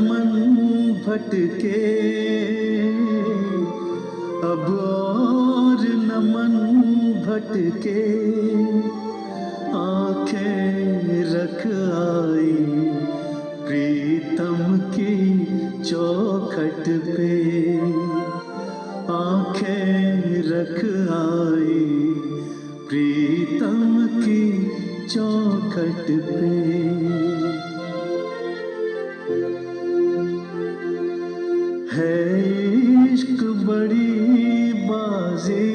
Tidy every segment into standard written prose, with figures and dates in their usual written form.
मन भटके, अब और न मन भटके, आंखें रख आई प्रीतम की चौखट पे, आंखें रख आई प्रीतम की चौखट पे। है इश्क बड़ी बाजी,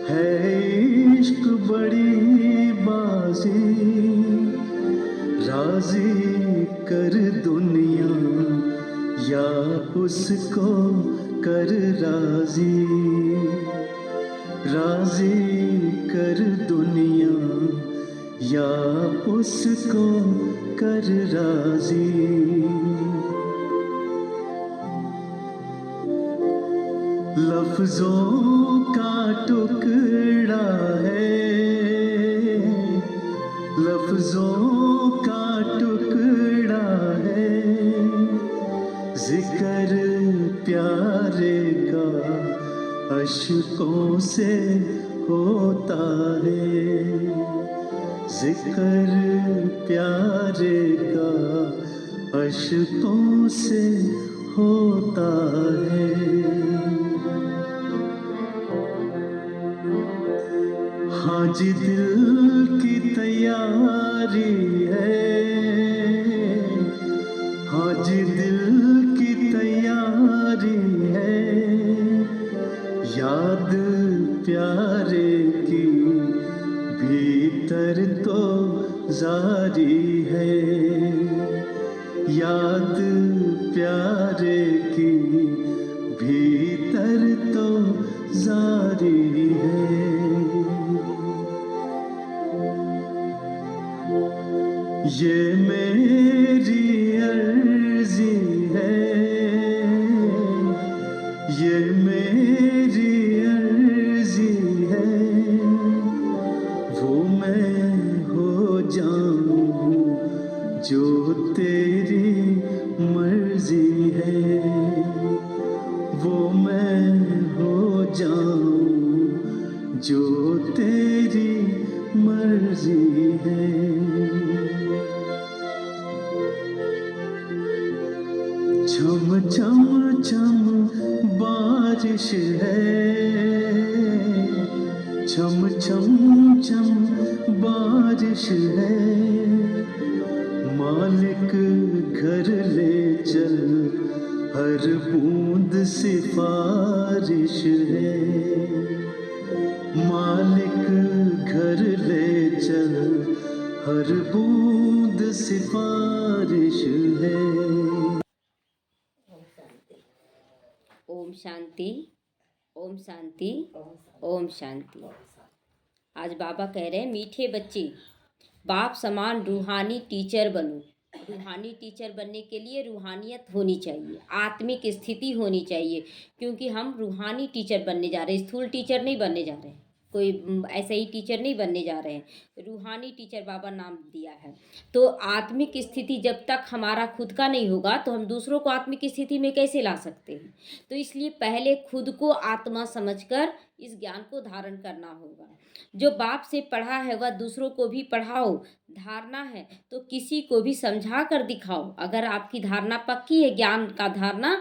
है इश्क बड़ी बाजी, राजी कर दुनिया या उसको कर राजी, राजी कर दुनिया या उसको कर राजी। लफ्जों का टुकड़ा है, लफ्जों का टुकड़ा है, जिक्र प्यारे का अश्कों से होता है, जिक्र प्यारे का अश्कों से होता है। हाँ जी दिल की तैयारी है, हाँ जी दिल की तैयारी है, याद प्यारे की भीतर तो जारी है, याद प्यारे की भीतर तो जारी है। ये मेरी अर्जी है, ये मेरी अर्जी है, वो मैं हो जाऊं जो तेरी मर्जी है, वो मैं हो जाऊं जो तेरी मर्जी है। छम छम छम बारिश है, छम छम छम बारिश है, मालिक घर ले चल हर बूंद सिफारिश है, मालिक घर ले चल हर बूंद सिफारिश है। ओम शांति, ओम शांति, ओम शांति। आज बाबा कह रहे हैं मीठे बच्चे बाप समान रूहानी टीचर बनो। रूहानी टीचर बनने के लिए रूहानियत होनी चाहिए, आत्मिक स्थिति होनी चाहिए, क्योंकि हम रूहानी टीचर बनने जा रहे हैं, स्थूल टीचर नहीं बनने जा रहे हैं, कोई ऐसे ही टीचर नहीं बनने जा रहे हैं, रूहानी टीचर बाबा नाम दिया है। तो आत्मिक स्थिति जब तक हमारा खुद का नहीं होगा तो हम दूसरों को आत्मिक स्थिति में कैसे ला सकते हैं। तो इसलिए पहले खुद को आत्मा समझकर इस ज्ञान को धारण करना होगा। जो बाप से पढ़ा है वह दूसरों को भी पढ़ाओ, धारणा है तो किसी को भी समझा कर दिखाओ। अगर आपकी धारणा पक्की है ज्ञान का धारणा,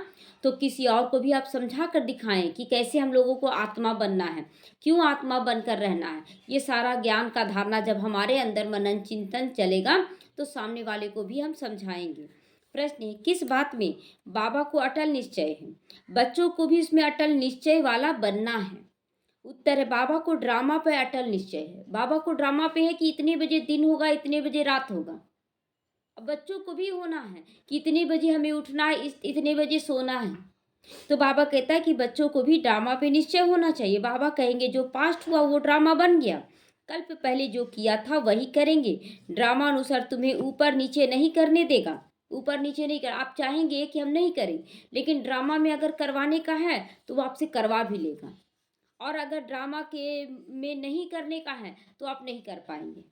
तो किसी और को भी आप समझा कर दिखाएं कि कैसे हम लोगों को आत्मा बनना है, क्यों आत्मा बनकर रहना है। ये सारा ज्ञान का धारणा जब हमारे अंदर मनन चिंतन चलेगा तो सामने वाले को भी हम समझाएंगे। प्रश्न है किस बात में बाबा को अटल निश्चय है? बच्चों को भी इसमें अटल निश्चय वाला बनना है। उत्तर है बाबा को ड्रामा पे अटल निश्चय है। बाबा को ड्रामा पे है कि इतने बजे दिन होगा, इतने बजे रात होगा। अब बच्चों को भी होना है कि इतने बजे हमें उठना है, इतने बजे सोना है। तो बाबा कहता है कि बच्चों को भी ड्रामा पे निश्चय होना चाहिए। बाबा कहेंगे जो पास्ट हुआ वो ड्रामा बन गया, कल्प पहले जो किया था वही करेंगे। ड्रामा अनुसार तुम्हें ऊपर नीचे नहीं करने देगा, ऊपर नीचे नहीं कर। आप चाहेंगे कि हम नहीं करें, लेकिन ड्रामा में अगर करवाने का है तो वो आपसे करवा भी लेगा, और अगर ड्रामा के में नहीं करने का है तो आप नहीं कर पाएंगे।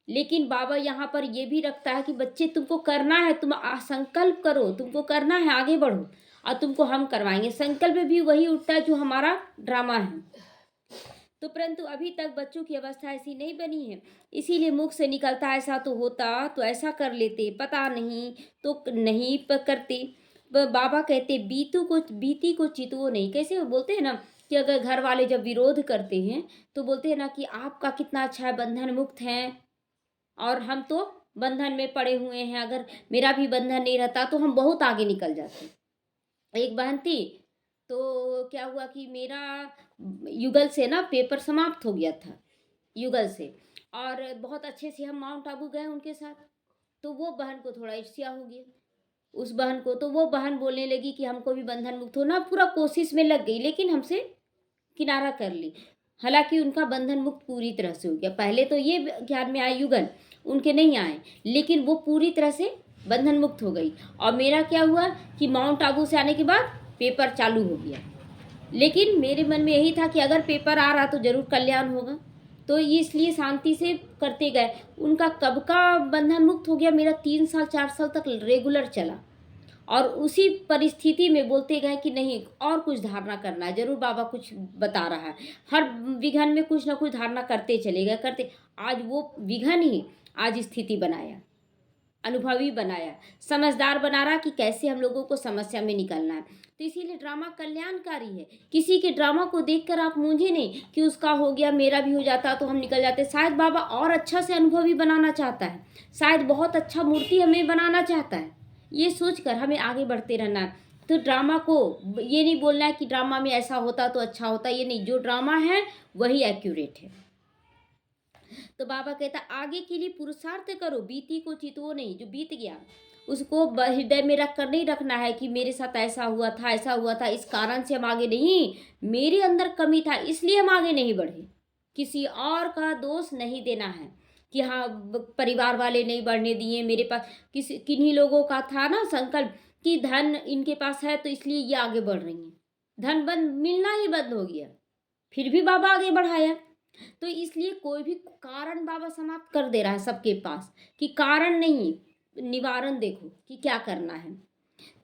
लेकिन बाबा यहाँ पर ये भी रखता है कि बच्चे तुमको करना है, तुम संकल्प करो, तुमको करना है, आगे बढ़ो और तुमको हम करवाएंगे। संकल्प भी वही उठता है जो हमारा ड्रामा है। तो परंतु अभी तक बच्चों की अवस्था ऐसी नहीं बनी है, इसीलिए मुख से निकलता है ऐसा तो होता तो ऐसा कर लेते, पता नहीं तो नहीं करते। बाबा कहते बीती को चितवो नहीं। कैसे वो बोलते हैं ना कि अगर घर वाले जब विरोध करते हैं तो बोलते हैं ना कि आपका कितना अच्छा है, बंधन मुक्त हैं और हम तो बंधन में पड़े हुए हैं, अगर मेरा भी बंधन नहीं रहता तो हम बहुत आगे निकल जाते। एक बहन थी, तो क्या हुआ कि मेरा युगल से ना पेपर समाप्त हो गया था, युगल से, और बहुत अच्छे से हम माउंट आबू गए उनके साथ। तो वो बहन को थोड़ा ईर्ष्या हो गया, उस बहन को। तो वो बहन बोलने लगी कि हमको भी बंधन मुक्त होना, पूरा कोशिश में लग गई लेकिन हमसे किनारा कर ली। हालांकि उनका बंधन मुक्त पूरी तरह से हो गया। पहले तो ये ज्ञान में आए युगल, उनके नहीं आए, लेकिन वो पूरी तरह से बंधन मुक्त हो गई। और मेरा क्या हुआ कि माउंट आबू से आने के बाद पेपर चालू हो गया, लेकिन मेरे मन में यही था कि अगर पेपर आ रहा तो जरूर कल्याण होगा, तो इसलिए शांति से करते गए। उनका कब का बंधन मुक्त हो गया, मेरा 3 साल 4 साल तक रेगुलर चला। और उसी परिस्थिति में बोलते गए कि नहीं और कुछ धारणा करना है, जरूर बाबा कुछ बता रहा है। हर विघन में कुछ ना कुछ धारणा करते चले गए, करते। आज वो विघन ही आज स्थिति बनाया, अनुभवी बनाया, समझदार बना रहा कि कैसे हम लोगों को समस्या में निकलना है। तो इसीलिए ड्रामा कल्याणकारी है। किसी के ड्रामा को देखकर आप मूंझे नहीं कि उसका हो गया मेरा भी हो जाता तो हम निकल जाते। शायद बाबा और अच्छा से अनुभवी बनाना चाहता है, शायद बहुत अच्छा मूर्ति हमें बनाना चाहता है। ये सोचकर हमें आगे बढ़ते रहना है। तो ड्रामा को ये नहीं बोलना है कि ड्रामा में ऐसा होता तो अच्छा होता, ये नहीं, जो ड्रामा है वही एक्यूरेट है। तो बाबा कहता आगे के लिए पुरुषार्थ करो, बीती को चितवो नहीं। जो बीत गया उसको हृदय में रख कर नहीं रखना है कि मेरे साथ ऐसा हुआ था, ऐसा हुआ था, इस कारण से हम आगे नहीं, मेरे अंदर कमी था इसलिए हम आगे नहीं बढ़े। किसी और का दोष नहीं देना है कि हाँ परिवार वाले नहीं बढ़ने दिए, मेरे पास किसी किन्हीं लोगों का था ना संकल्प कि धन इनके पास है तो इसलिए ये आगे बढ़ रही हैं, धन बंद मिलना ही बंद हो गया, फिर भी बाबा आगे बढ़ाया। तो इसलिए कोई भी कारण बाबा समाप्त कर दे रहा है सबके पास कि कारण नहीं, निवारण देखो कि क्या करना है।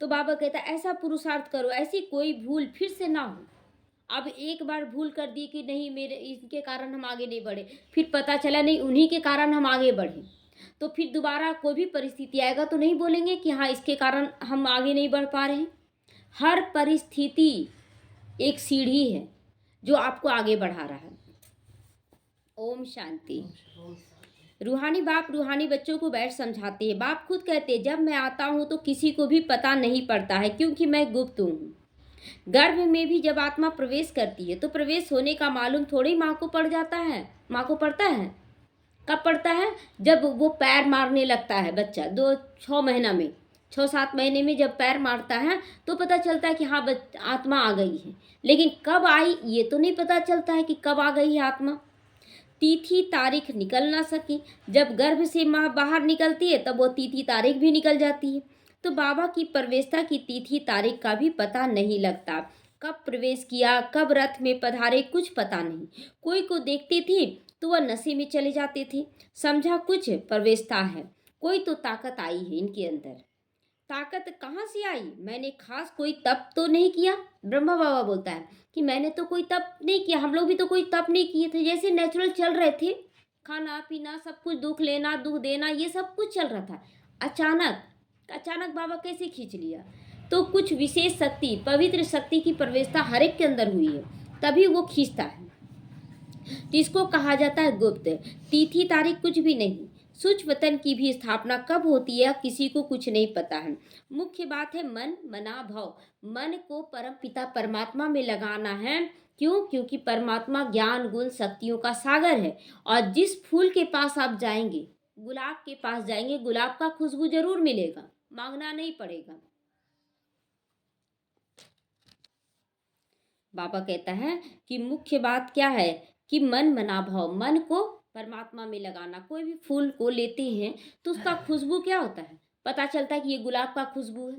तो बाबा कहता है ऐसा पुरुषार्थ करो ऐसी कोई भूल फिर से ना हो। अब एक बार भूल कर दी कि नहीं मेरे इनके कारण हम आगे नहीं बढ़े, फिर पता चला नहीं उन्हीं के कारण हम आगे बढ़े, तो फिर दोबारा कोई भी परिस्थिति आएगा तो नहीं बोलेंगे कि हाँ इसके कारण हम आगे नहीं बढ़ पा रहे हैं। हर परिस्थिति एक सीढ़ी है जो आपको आगे बढ़ा रहा है। ओम शांति। रूहानी बाप रूहानी बच्चों को बैठ समझाते हैं। बाप खुद कहते हैं जब मैं आता हूँ तो किसी को भी पता नहीं पड़ता है क्योंकि मैं गुप्त हूँ। गर्भ में भी जब आत्मा प्रवेश करती है तो प्रवेश होने का मालूम थोड़ी माँ को पड़ जाता है, माँ को पड़ता है। कब पड़ता है? जब वो पैर मारने लगता है बच्चा, 6 महीना में, 6-7 महीने में जब पैर मारता है तो पता चलता है कि हाँ आत्मा आ गई है। लेकिन कब आई ये तो नहीं पता चलता है कि कब आ गई है आत्मा। तिथि तारीख निकल ना सकी, जब गर्भ से माँ बाहर निकलती है तब वो तिथि तारीख भी निकल जाती है। तो बाबा की प्रवेशता की तिथि तारीख का भी पता नहीं लगता, कब प्रवेश किया, कब रथ में पधारे, कुछ पता नहीं। कोई को देखते थे तो वह नशे में चले जाते थे, समझा कुछ प्रवेशता है। कोई तो ताकत आई है इनके अंदर। ताकत कहाँ से आई? मैंने खास कोई तप तो नहीं किया। ब्रह्मा बाबा बोलता है कि मैंने तो कोई तप नहीं किया, हम लोग भी तो कोई तप नहीं किए थे, जैसे नेचुरल चल रहे थे, खाना पीना सब कुछ, दुख लेना दुख देना ये सब कुछ चल रहा था। अचानक अचानक बाबा कैसे खींच लिया? तो कुछ विशेष शक्ति, पवित्र शक्ति की प्रवेशता हर एक के अंदर हुई है, तभी वो खींचता है। तो इसको कहा जाता है गुप्त। तिथि तारीख कुछ भी नहीं। सूक्ष्म वतन की भी स्थापना कब होती है किसी को कुछ नहीं पता है। मुख्य बात है मन मना भाव, मन को परम पिता परमात्मा में लगाना है। क्यों? क्योंकि परमात्मा ज्ञान गुण शक्तियों का सागर है। और जिस फूल के पास आप जाएंगे, गुलाब के पास जाएंगे, गुलाब का खुशबू जरूर मिलेगा, मांगना नहीं पड़ेगा। बाबा कहता है कि मुख्य बात क्या है कि मन मना भाव, मन को परमात्मा में लगाना। कोई भी फूल को लेते हैं तो उसका खुशबू क्या होता है, पता चलता है कि ये गुलाब का खुशबू है,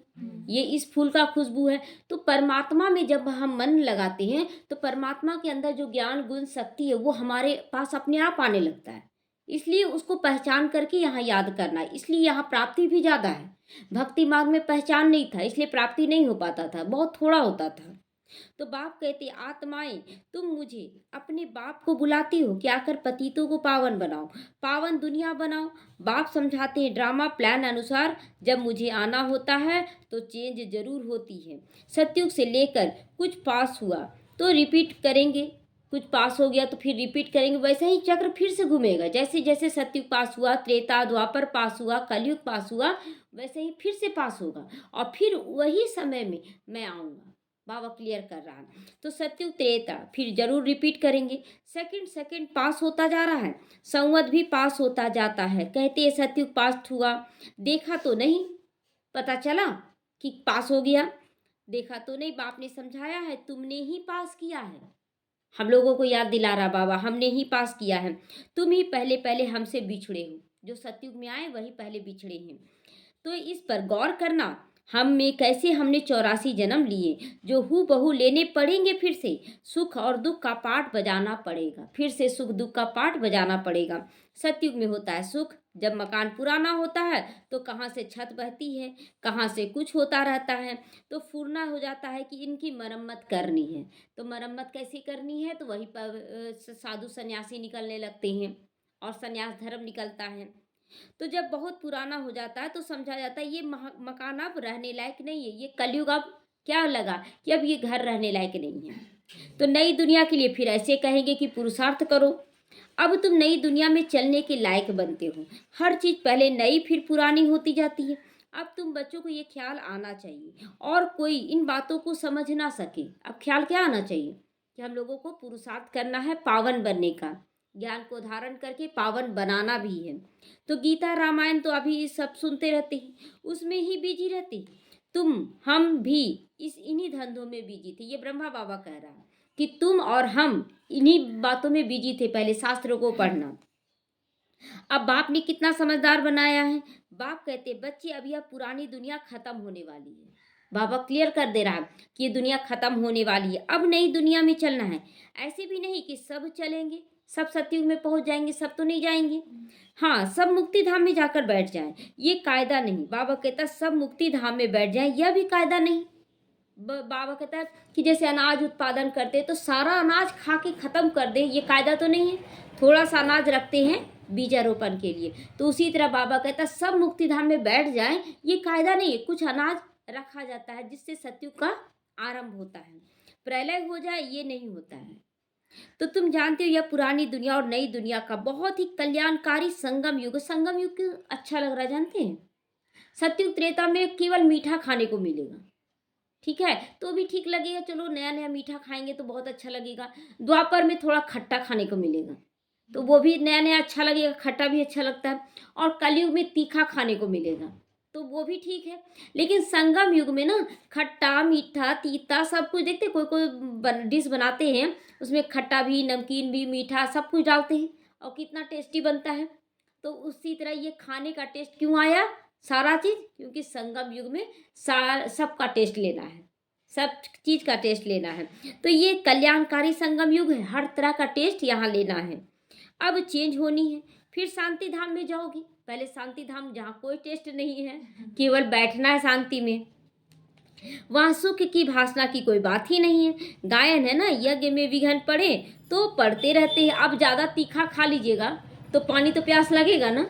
ये इस फूल का खुशबू है। तो परमात्मा में जब हम मन लगाते हैं तो परमात्मा के अंदर जो ज्ञान गुण शक्ति है वो हमारे पास अपने आप आने लगता है। इसलिए उसको पहचान करके यहाँ याद करना है, इसलिए यहाँ प्राप्ति भी ज़्यादा है। भक्ति मार्ग में पहचान नहीं था, इसलिए प्राप्ति नहीं हो पाता था, बहुत थोड़ा होता था। तो बाप कहते, आत्माएं तुम मुझे अपने बाप को बुलाती हो कि आकर पतितों को पावन बनाओ, पावन दुनिया बनाओ। बाप समझाते हैं ड्रामा प्लान अनुसार जब मुझे आना होता है तो चेंज जरूर होती है। सतयुग से लेकर कुछ पास हुआ तो रिपीट करेंगे, कुछ पास हो गया तो फिर रिपीट करेंगे, वैसे ही चक्र फिर से घूमेगा। जैसे जैसे सतयुग पास हुआ, त्रेता द्वापर पास हुआ, कलयुग पास हुआ, वैसे ही फिर से पास होगा और फिर वही समय में मैं आऊँगा। बाबा क्लियर कर रहा है। तो सतयुग त्रेता फिर जरूर रिपीट करेंगे। सेकंड सेकंड पास होता जा रहा है, संवत भी पास होता जाता है। कहते हैं सतयुग पास हुआ, देखा तो नहीं, पता चला कि पास हो गया, देखा तो नहीं, बाप ने समझाया है तुमने ही पास किया है। हम लोगों को याद दिला रहा बाबा, हमने ही पास किया है, तुम ही पहले पहले हमसे बिछड़े हो। जो सतयुग में आए वही पहले बिछड़े हैं। तो इस पर गौर करना, हम में कैसे हमने 84 जन्म लिए, जो हु बहू लेने पड़ेंगे। फिर से सुख और दुख का पाठ बजाना पड़ेगा, फिर से सुख दुख का पाठ बजाना पड़ेगा। सतयुग में होता है सुख, जब मकान पुराना होता है तो कहाँ से छत बहती है, कहाँ से कुछ होता रहता है, तो फूरना हो जाता है कि इनकी मरम्मत करनी है। तो मरम्मत कैसे करनी है, तो वहीं पर साधु सन्यासी निकलने लगते हैं और सन्यास धर्म निकलता है। तो जब बहुत पुराना हो जाता है तो समझा जाता है ये मकान अब रहने लायक नहीं है, ये कलयुग अब क्या लगा कि अब ये घर रहने लायक नहीं है। तो नई दुनिया के लिए फिर ऐसे कहेंगे कि पुरुषार्थ करो, अब तुम नई दुनिया में चलने के लायक बनते हो। हर चीज पहले नई फिर पुरानी होती जाती है। अब तुम बच्चों को ये ख्याल आना चाहिए और कोई इन बातों को समझ ना सके। अब ख्याल क्या आना चाहिए कि हम लोगों को पुरुषार्थ करना है पावन बनने का, ज्ञान को धारण करके पावन बनाना भी है। तो गीता रामायण तो अभी सब सुनते रहते हैं, उसमें ही बिजी रहते हैं। तुम हम भी इन्हीं धंधों में बिजी थे। ये ब्रह्मा बाबा कह रहा है कि तुम और हम इन्हीं बातों में बिजी थे, पहले शास्त्रों को पढ़ना। अब बाप ने कितना समझदार बनाया है। बाप कहते बच्चे अभी अब पुरानी दुनिया खत्म होने वाली है। बाबा क्लियर कर दे रहा है कि ये दुनिया खत्म होने वाली है, अब नई दुनिया में चलना है। ऐसे भी नहीं कि सब चलेंगे, सब सतयुग में पहुंच जाएंगे, सब तो नहीं जाएंगे। हाँ, सब मुक्ति धाम में जाकर बैठ जाएं, ये कायदा नहीं। बाबा कहता सब मुक्ति धाम में बैठ जाएं, यह भी कायदा नहीं। बाबा कहता है कि जैसे अनाज उत्पादन करते तो सारा अनाज खा के खत्म कर दे, ये कायदा तो नहीं है। थोड़ा सा अनाज रखते हैं बीजारोपण के लिए, तो उसी तरह बाबा कहता है सब मुक्ति धाम में बैठ जाएं, ये कायदा नहीं है। कुछ अनाज रखा जाता है जिससे सतयुग का आरंभ होता है, प्रलय हो जाए ये नहीं होता है। तो तुम जानते हो यह पुरानी दुनिया और नई दुनिया का बहुत ही कल्याणकारी संगम युग। संगम युग क्यों अच्छा लग रहा है जानते हैं? सतयुग त्रेता में केवल मीठा खाने को मिलेगा, ठीक है, तो भी ठीक लगेगा, चलो नया नया मीठा खाएंगे तो बहुत अच्छा लगेगा। द्वापर में थोड़ा खट्टा खाने को मिलेगा, तो वो भी नया नया अच्छा लगेगा, खट्टा भी अच्छा लगता है। और कलयुग में तीखा खाने को मिलेगा, तो वो भी ठीक है। लेकिन संगम युग में ना खट्टा मीठा तीता सब कुछ देखते, कोई कोई डिश बनाते हैं उसमें खट्टा भी नमकीन भी मीठा सब कुछ डालते हैं और कितना टेस्टी बनता है। तो उसी तरह ये खाने का टेस्ट क्यों आया, सारा चीज़, क्योंकि संगम युग में सबका टेस्ट लेना है, सब चीज़ का टेस्ट लेना है। तो ये कल्याणकारी संगम युग है, हर तरह का टेस्ट यहाँ लेना है। अब चेंज होनी है, फिर शांति धाम में जाओगी। पहले शांति धाम जहाँ कोई टेस्ट नहीं है, केवल बैठना है शांति में, वहाँ सुख की भाषणा की कोई बात ही नहीं है। गायन है ना, यज्ञ में विघ्न पड़े तो पढ़ते रहते हैं। अब ज़्यादा तीखा खा लीजिएगा तो पानी तो प्यास लगेगा ना,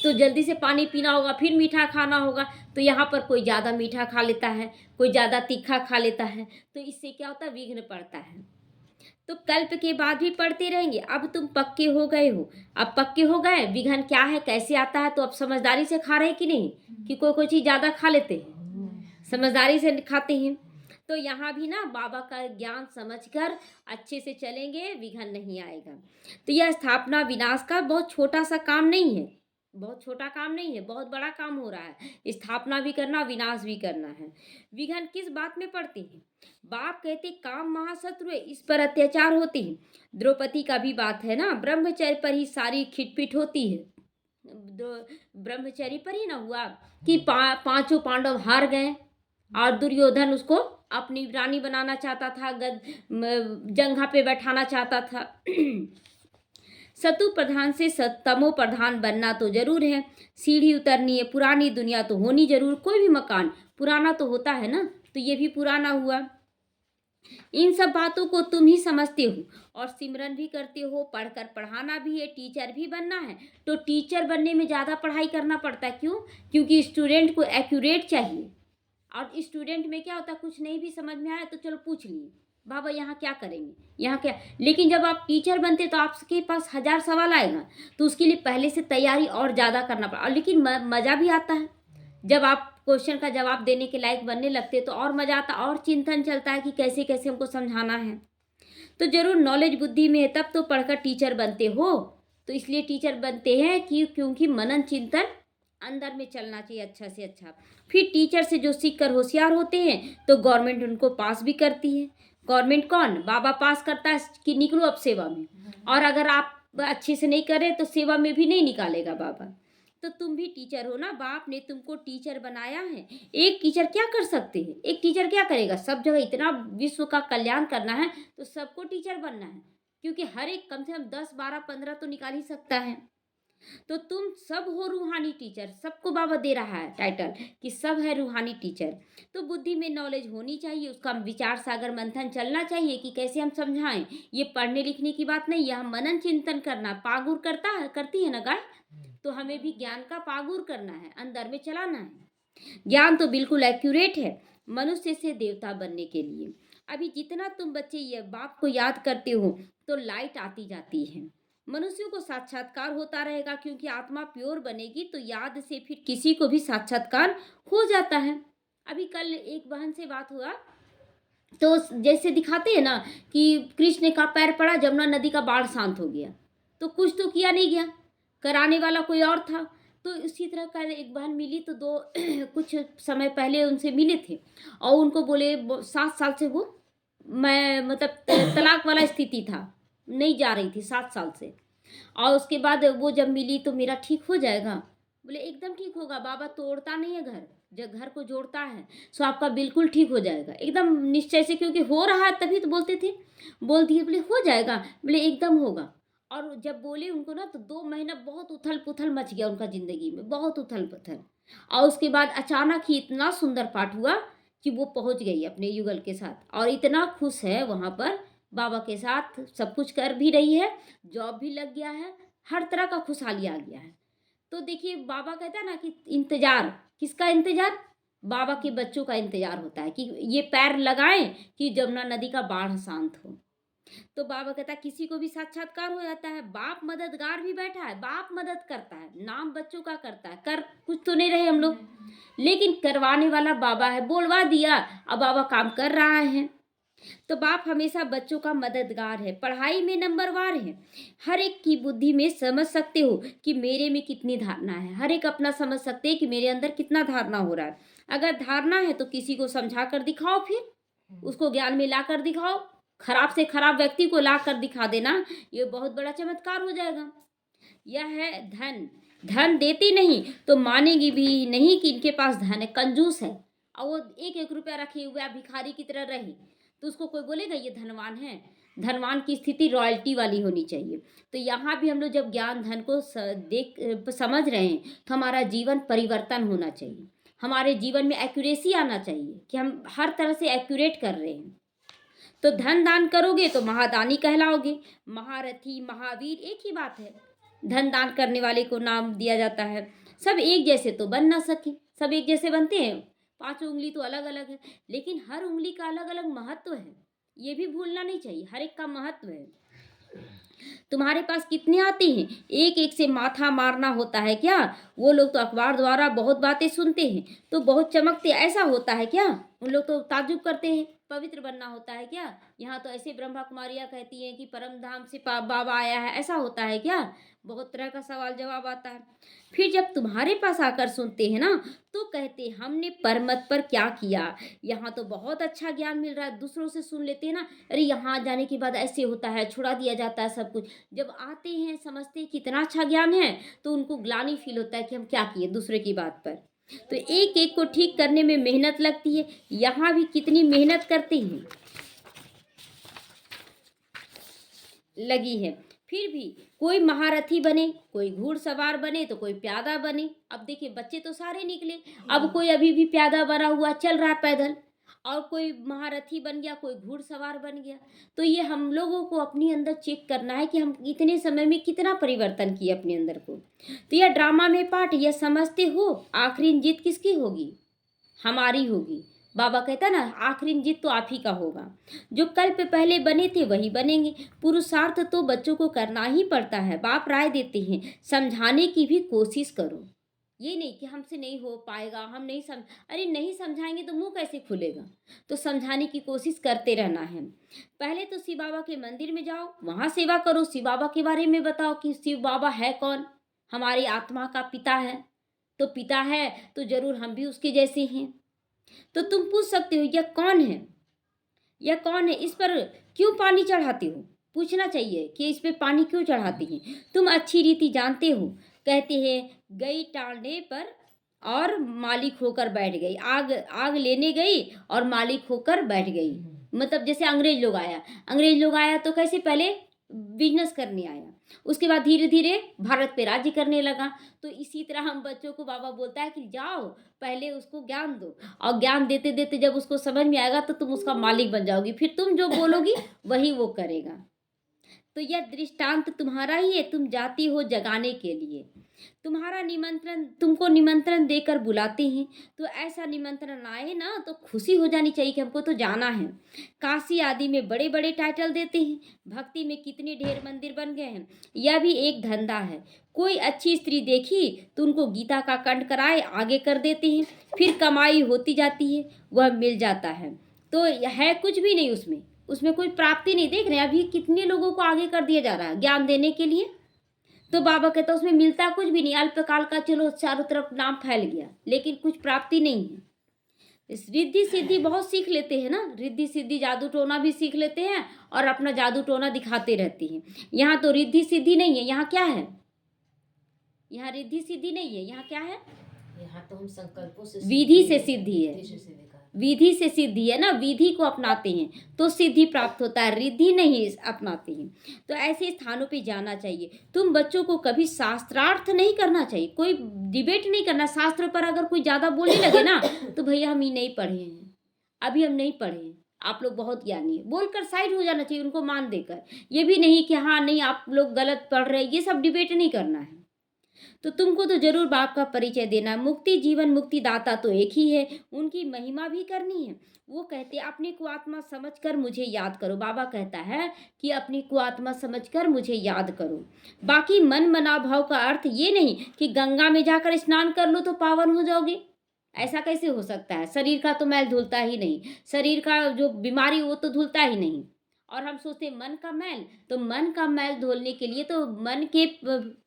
तो जल्दी से पानी पीना होगा, फिर मीठा खाना होगा। तो यहाँ पर कोई ज़्यादा मीठा खा लेता है, कोई ज़्यादा तीखा खा लेता है, तो इससे क्या होता है, विघ्न पड़ता है। तो कल्प के बाद भी पढ़ते रहेंगे। अब तुम पक्के हो गए हो, अब पक्के हो गए, विघ्न क्या है कैसे आता है, तो अब समझदारी से खा रहे कि नहीं, कि कोई कोई चीज़ ज़्यादा खा लेते हैं, समझदारी से खाते हैं। तो यहाँ भी ना बाबा का ज्ञान समझकर अच्छे से चलेंगे, विघ्न नहीं आएगा। तो यह स्थापना विनाश का बहुत छोटा सा काम नहीं है, बहुत छोटा काम नहीं है, बहुत बड़ा काम हो रहा है। स्थापना भी करना, विनाश भी करना है। विघ्न किस बात में पड़ते हैं? बाप कहते काम महाशत्रु है, इस पर अत्याचार होते हैं। द्रौपदी का भी बात है ना, ब्रह्मचर्य पर ही सारी खिटपिट होती है। ब्रह्मचर्य पर ही ना हुआ कि पांचों पांडव हार गए और दुर्योधन उसको अपनी रानी बनाना चाहता था, जंघा पे बैठाना चाहता था। सतु प्रधान से तमो प्रधान बनना तो जरूर है। सीढ़ी उतरनी है, पुरानी दुनिया तो होनी जरूर। कोई भी मकान पुराना तो होता है ना, तो ये भी पुराना हुआ। इन सब बातों को तुम ही समझते हो और सिमरन भी करते हो। पढ़कर पढ़ाना भी है, टीचर भी बनना है। तो टीचर बनने में ज़्यादा पढ़ाई करना पड़ता है। क्यों? क्योंकि स्टूडेंट को एक्यूरेट चाहिए। और स्टूडेंट में क्या होता है, कुछ नहीं भी समझ में आया तो चलो पूछ लिए, बाबा यहाँ क्या करेंगे, यहाँ क्या। लेकिन जब आप टीचर बनते तो आपके पास 1000 सवाल आएगा, तो उसके लिए पहले से तैयारी और ज़्यादा करना पड़ा। लेकिन मज़ा भी आता है जब आप क्वेश्चन का जवाब देने के लायक बनने लगते, तो और मज़ा आता, और चिंतन चलता है कि कैसे कैसे हमको समझाना है। तो जरूर नॉलेज बुद्धि में है, तब तो पढ़कर टीचर बनते हो। तो इसलिए टीचर बनते हैं क्योंकि मनन चिंतन अंदर में चलना चाहिए अच्छा से अच्छा। फिर टीचर से जो सीखकर होशियार होते हैं तो गवर्नमेंट उनको पास भी करती है। गवर्नमेंट कौन? बाबा पास करता है कि निकलो अब सेवा में। और अगर आप अच्छे से नहीं करें तो सेवा में भी नहीं निकालेगा बाबा। तो तुम भी टीचर हो ना, बाप ने तुमको टीचर बनाया है। एक टीचर क्या कर सकते हैं? एक टीचर क्या करेगा? सब जगह इतना विश्व का कल्याण करना है तो सबको टीचर बनना है, क्योंकि हर एक कम से कम 10 12 15 तो निकाल ही सकता है। तो तुम सब हो रूहानी टीचर। सबको बाबा दे रहा है टाइटल कि सब है रूहानी टीचर। तो बुद्धि में नॉलेज होनी चाहिए, उसका विचार सागर मंथन चलना चाहिए कि कैसे हम समझाएं। ये पढ़ने लिखने की बात नहीं, यह मनन चिंतन करना। पागुर करती है ना गाय, तो हमें भी ज्ञान का पागुर करना है, अंदर में चलाना है। ज्ञान तो बिल्कुल एक्यूरेट है मनुष्य से देवता बनने के लिए। अभी जितना तुम बच्चे ये बाप को याद करते हो तो लाइट आती जाती है। मनुष्यों को साक्षात्कार होता रहेगा, क्योंकि आत्मा प्योर बनेगी तो याद से फिर किसी को भी साक्षात्कार हो जाता है। अभी कल एक बहन से बात हुआ, तो जैसे दिखाते हैं ना कि कृष्ण का पैर पड़ा, जमुना नदी का बाढ़ शांत हो गया, तो कुछ तो किया नहीं गया, कराने वाला कोई और था। तो इसी तरह का एक बहन मिली, तो दो कुछ समय पहले उनसे मिले थे और उनको बोले 7 साल से वो मैं मतलब तलाक वाला स्थिति था, नहीं जा रही थी 7 साल से। और उसके बाद वो जब मिली तो मेरा ठीक हो जाएगा। बोले एकदम ठीक होगा, बाबा तोड़ता नहीं है घर, जब घर को जोड़ता है सो आपका बिल्कुल ठीक हो जाएगा एकदम निश्चय से, क्योंकि हो रहा है तभी तो बोलते थे। बोल दिए, बोले हो जाएगा, बोले एकदम होगा। और जब बोले उनको ना तो 2 महीना बहुत उथल पुथल मच गया उनका ज़िंदगी में, बहुत उथल पुथल। और उसके बाद अचानक ही इतना सुंदर पाठ हुआ कि वो पहुंच गई अपने युगल के साथ, और इतना खुश है वहाँ पर बाबा के साथ, सब कुछ कर भी रही है, जॉब भी लग गया है, हर तरह का खुशहाली आ गया है। तो देखिए बाबा कहता है ना कि इंतजार, किसका इंतजार? बाबा के बच्चों का इंतजार होता है कि ये पैर लगाएं कि जमुना नदी का बाढ़ शांत हो। तो बाबा कहता है किसी को भी साक्षात्कार हो जाता है। बाप मददगार भी बैठा है, बाप मदद करता है, नाम बच्चों का करता है, कर कुछ तो नहीं रहे हम लोग, लेकिन करवाने वाला बाबा है। बोलवा दिया, अब बाबा काम कर रहा है। तो बाप हमेशा बच्चों का मददगार है, पढ़ाई में नंबरवार है। हर एक की बुद्धि में समझ सकते हो कि मेरे में कितनी धारणा है, हर एक अपना समझ सकते हैं कि मेरे अंदर कितना धारणा हो रहा है। अगर धारणा है तो किसी को समझा कर दिखाओ, फिर उसको ज्ञान में ला कर दिखाओ। खराब से खराब व्यक्ति को ला कर दिखा देना, ये बहुत बड़ा चमत्कार हो जाएगा। यह है धन। धन देती नहीं तो मानेगी भी नहीं कि इनके पास धन है, कंजूस है। और वो 1-1 रुपया रखे हुए भिखारी की तरह रहे तो उसको कोई बोलेगा ये धनवान है? धनवान की स्थिति रॉयल्टी वाली होनी चाहिए। तो यहाँ भी हम लोग जब ज्ञान धन को समझ रहे हैं तो हमारा जीवन परिवर्तन होना चाहिए, हमारे जीवन में एक्यूरेसी आना चाहिए कि हम हर तरह से एक्यूरेट कर रहे हैं। तो धन दान करोगे तो महादानी कहलाओगे। महारथी महावीर एक ही बात है, धन दान करने वाले को नाम दिया जाता है। सब एक जैसे तो बन ना सके, सब एक जैसे बनते हैं? 5 उंगली तो अलग अलग है, लेकिन हर उंगली का अलग अलग महत्व है, ये भी भूलना नहीं चाहिए, हर एक का महत्व है। तुम्हारे पास कितने आते हैं, एक एक से माथा मारना होता है क्या? वो लोग तो अखबार द्वारा बहुत बातें सुनते हैं तो बहुत चमकते, ऐसा होता है क्या? उन लोग तो ताज्जुब करते हैं, पवित्र बनना होता है क्या? यहाँ तो ऐसे ब्रह्मा कुमारियाँ कहती हैं कि परम धाम से बाबा आया है, ऐसा होता है क्या? बहुत तरह का सवाल जवाब आता है। फिर जब तुम्हारे पास आकर सुनते हैं ना तो कहते हमने परमत पर क्या किया, यहाँ तो बहुत अच्छा ज्ञान मिल रहा है। दूसरों से सुन लेते हैं ना, अरे यहाँ जाने के बाद ऐसे होता है, छुड़ा दिया जाता है सब कुछ। जब आते हैं समझते हैं कितना अच्छा ज्ञान है तो उनको ग्लानि फील होता है कि हम क्या किए दूसरे की बात पर। तो एक एक को ठीक करने में मेहनत लगती है। यहाँ भी कितनी मेहनत करते हैं, लगी है। फिर भी कोई महारथी बने, कोई घुड़सवार बने तो कोई प्यादा बने। अब देखिए बच्चे तो सारे निकले, अब कोई अभी भी प्यादा बना हुआ चल रहा है पैदल, और कोई महारथी बन गया, कोई घुड़सवार बन गया। तो ये हम लोगों को अपने अंदर चेक करना है कि हम इतने समय में कितना परिवर्तन किए अपने अंदर को। तो यह ड्रामा में पार्ट, यह समझते हो आखिरी जीत किसकी होगी? हमारी होगी। बाबा कहता ना आखिरी जीत तो आप ही का होगा। जो कल पे पहले बने थे वही बनेंगे। पुरुषार्थ तो बच्चों को करना ही पड़ता है। बाप राय देते हैं समझाने की भी कोशिश करो, ये नहीं कि हमसे नहीं हो पाएगा, हम नहीं अरे नहीं समझाएंगे तो मुंह कैसे खुलेगा? तो समझाने की कोशिश करते रहना है। पहले तो शिव बाबा के मंदिर में जाओ, वहाँ सेवा करो, शिव बाबा के बारे में बताओ कि शिव बाबा है कौन। हमारी आत्मा का पिता है, तो पिता है तो जरूर हम भी उसके जैसे हैं। तो तुम पूछ सकते हो यह कौन है, यह कौन है, इस पर क्यों पानी चढ़ाते हो? पूछना चाहिए कि इस पे पानी क्यों चढ़ाते हैं। तुम अच्छी रीति जानते हो। कहते हैं गई टांडे पर और मालिक होकर बैठ गई, आग आग लेने गई और मालिक होकर बैठ गई। मतलब जैसे अंग्रेज लोग आया तो कैसे पहले बिजनेस करने आया, उसके बाद धीरे धीरे भारत पे राज्य करने लगा। तो इसी तरह हम बच्चों को बाबा बोलता है कि जाओ पहले उसको ज्ञान दो, और ज्ञान देते देते जब उसको समझ में आएगा तो तुम उसका मालिक बन जाओगी, फिर तुम जो बोलोगी वही वो करेगा। तो यह दृष्टांत तुम्हारा ही है, तुम जाती हो जगाने के लिए। तुम्हारा निमंत्रण, तुमको निमंत्रण देकर बुलाते हैं, तो ऐसा निमंत्रण आए ना तो खुशी हो जानी चाहिए कि हमको तो जाना है। काशी आदि में बड़े बड़े टाइटल देते हैं, भक्ति में कितने ढेर मंदिर बन गए हैं। यह भी एक धंधा है। कोई अच्छी स्त्री देखी तो उनको गीता का कंठ कराए आगे कर देते हैं, फिर कमाई होती जाती है, वह मिल जाता है। तो है कुछ भी नहीं उसमें, उसमें कोई प्राप्ति नहीं। देख रहे हैं अभी कितने लोगों को आगे कर दिया जा रहा है ज्ञान देने के लिए। तो बाबा कहता है उसमें मिलता कुछ भी नहीं, अल्पकाल का, चलो चारों तरफ नाम फैल गया, लेकिन कुछ प्राप्ति नहीं है। इस रिद्धि सिद्धि बहुत सीख लेते हैं ना, रिद्धि सिद्धि जादू टोना भी सीख लेते हैं और अपना जादू टोना दिखाते रहते हैं। यहाँ तो रिद्धि सिद्धि नहीं है, यहाँ क्या है? यहाँ रिद्धि सिद्धि नहीं है, यहाँ क्या है? यहाँ तो हम संकल्पों से विधि से सिद्धि है, विधि से सिद्धि का। विधि से सिद्धि है ना, विधि को अपनाते हैं तो सिद्धि प्राप्त होता है, रिद्धि नहीं अपनाते हैं। तो ऐसे स्थानों पे जाना चाहिए। तुम बच्चों को कभी शास्त्रार्थ नहीं करना चाहिए, कोई डिबेट नहीं करना। शास्त्र पर अगर कोई ज़्यादा बोलने लगे ना तो भैया हम ही नहीं पढ़े हैं, अभी हम नहीं पढ़े हैं, आप लोग बहुत ज्ञानी है, बोलकर साइड हो जाना चाहिए, उनको मान देकर। ये भी नहीं कि हाँ नहीं आप लोग गलत पढ़ रहे हैं, ये सब डिबेट नहीं करना है। तो तुमको तो जरूर बाप का परिचय देना है। मुक्ति जीवन मुक्ति दाता तो एक ही है, उनकी महिमा भी करनी है। वो कहते अपने को आत्मा समझकर मुझे याद करो। बाबा कहता है कि अपने को आत्मा समझकर मुझे याद करो। बाकी मन मना भाव का अर्थ ये नहीं कि गंगा में जाकर स्नान कर लो तो पावन हो जाओगे, ऐसा कैसे हो सकता है? शरीर का तो मैल धुलता ही नहीं, शरीर का जो बीमारी वो तो धुलता ही नहीं। और हम सोचते हैं मन का मैल, तो मन का मैल धोने के लिए तो मन के